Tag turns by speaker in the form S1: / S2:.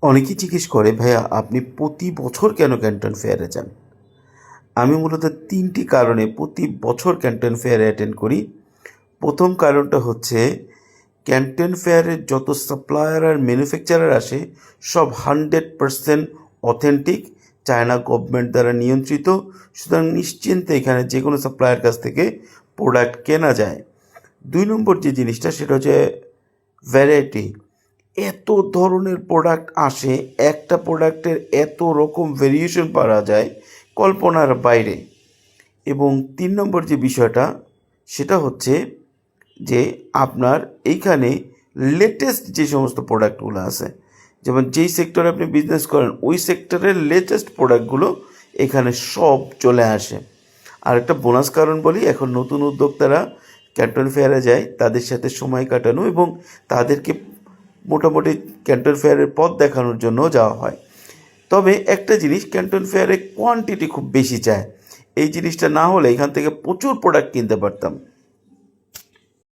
S1: অনেকেই জিজ্ঞেস করে, ভাইয়া আপনি প্রতি বছর কেন ক্যান্টন ফেয়ারে যান? আমি মূলত তিনটি কারণে প্রতি বছর ক্যান্টন ফেয়ারে অ্যাটেন্ড করি। প্রথম কারণটা হচ্ছে, ক্যান্টন ফেয়ারের যত সাপ্লায়ার আর ম্যানুফ্যাকচারার আসে সব 100% অথেন্টিক, চায়না গভর্নমেন্ট দ্বারা নিয়ন্ত্রিত। সুতরাং নিশ্চিন্তে এখানে যে কোনো সাপ্লায়ার কাছ থেকে প্রোডাক্ট কেনা যায়। 2 নম্বর যে জিনিসটা সেটা হচ্ছে ভ্যারাইটি। এত ধরনের প্রোডাক্ট আসে, একটা প্রোডাক্টের এত রকম ভেরিয়েশন পাওয়া যায় কল্পনার বাইরে। এবং 3 নম্বর যে বিষয়টা সেটা হচ্ছে যে আপনার এইখানে লেটেস্ট যে সমস্ত প্রোডাক্টগুলো আছে, যেমন যেই সেক্টরে আপনি বিজনেস করেন ওই সেক্টরের লেটেস্ট প্রোডাক্টগুলো এখানে সব চলে আসে। আর একটা বোনাস কারণ বলি, এখন নতুন উদ্যোক্তারা ক্যান্টন ফেয়ারে যায় তাদের সাথে সময় কাটানো এবং তাদেরকে মোটামুটি ক্যান্টন ফেয়ারের পথ দেখানোর জন্য যাওয়া হয়। তবে একটা জিনিস, ক্যান্টন ফেয়ারে কোয়ান্টিটি খুব বেশি চায়। এই জিনিসটা না হলে এখান থেকে প্রচুর প্রোডাক্ট কিনতে পারতাম।